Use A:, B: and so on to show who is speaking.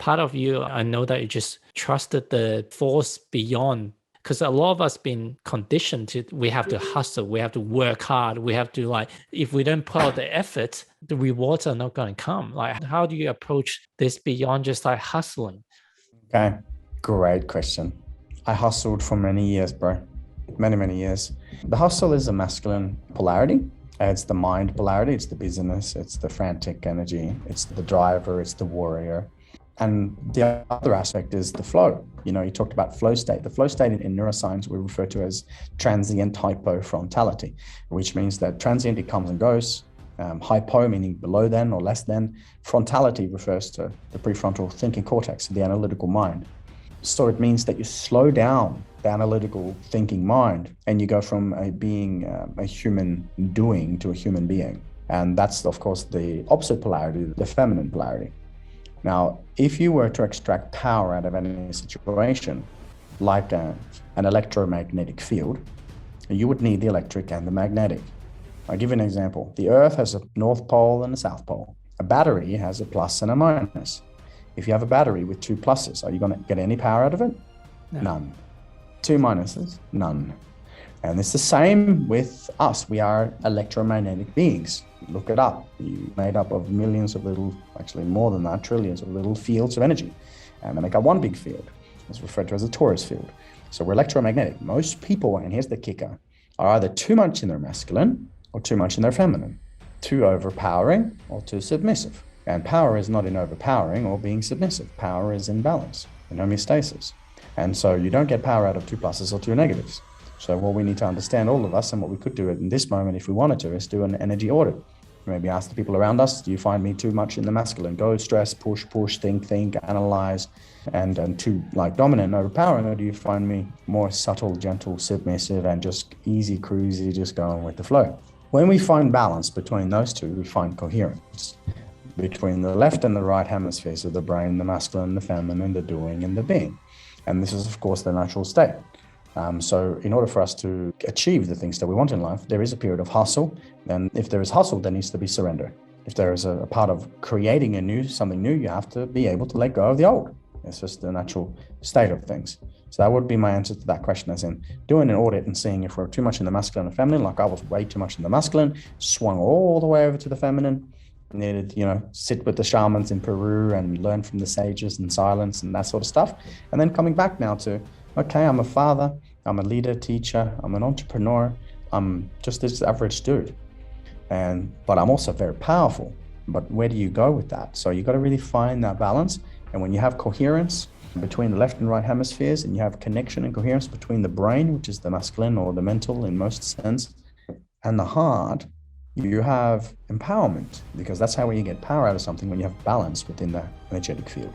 A: part of you, I know that you just trusted the force beyond, because a lot of us been conditioned to, we have to hustle, we have to work hard, we have to like, if we don't put out the effort, the rewards are not going to come. Like, how do you approach this beyond just like hustling?
B: Okay, great question. I hustled for many years, bro. Many years. The hustle is a masculine polarity. It's the mind polarity, it's the busyness, it's the frantic energy, it's the driver, it's the warrior. And the other aspect is the flow. You know, you talked about flow state. The flow state in neuroscience we refer to as transient hypofrontality, which means that transient, it comes and goes. Hypo meaning below than or less than. Frontality refers to the prefrontal thinking cortex, the analytical mind. So it means that you slow down the analytical thinking mind and you go from being a human doing to a human being. And that's, of course, the opposite polarity, the feminine polarity. Now, if you were to extract power out of any situation, like an electromagnetic field, you would need the electric and the magnetic. I'll give you an example. The Earth has a North Pole and a South Pole. A battery has a plus and a minus. If you have a battery with two pluses, are you going to get any power out of it? No. None. Two minuses? None. And it's the same with us. We are electromagnetic beings. Look it up. You're made up of millions of little, actually more than that, trillions of little fields of energy. And they make up one big field. It's referred to as a torus field. So we're electromagnetic. Most people, and here's the kicker, are either too much in their masculine or too much in their feminine. Too overpowering or too submissive. And power is not in overpowering or being submissive. Power is in balance, in homeostasis. And so you don't get power out of two pluses or two negatives. So what we need to understand, all of us, and what we could do in this moment if we wanted to, is do an energy audit. Maybe ask the people around us, do you find me too much in the masculine? Go, stress, push, think, analyze, and too like dominant and overpowering, or do you find me more subtle, gentle, submissive, and just easy cruisy, just going with the flow? When we find balance between those two, we find coherence between the left and the right hemispheres of the brain, the masculine, the feminine, the doing and the being. And this is, of course, the natural state. So in order for us to achieve the things that we want in life, there is a period of hustle. Then if there is hustle, there needs to be surrender. If there is a part of creating something new, you have to be able to let go of the old. It's just the natural state of things. So that would be my answer to that question, as in doing an audit and seeing if we're too much in the masculine and feminine, like I was way too much in the masculine, swung all the way over to the feminine, needed, sit with the shamans in Peru and learn from the sages in silence and that sort of stuff. And then coming back now to, okay, I'm a father, I'm a leader, teacher, I'm an entrepreneur, I'm just this average dude. But I'm also very powerful. But where do you go with that? So you got to really find that balance. And when you have coherence between the left and right hemispheres, and you have connection and coherence between the brain, which is the masculine or the mental in most sense, and the heart, you have empowerment, because that's how you get power out of something, when you have balance within the energetic field.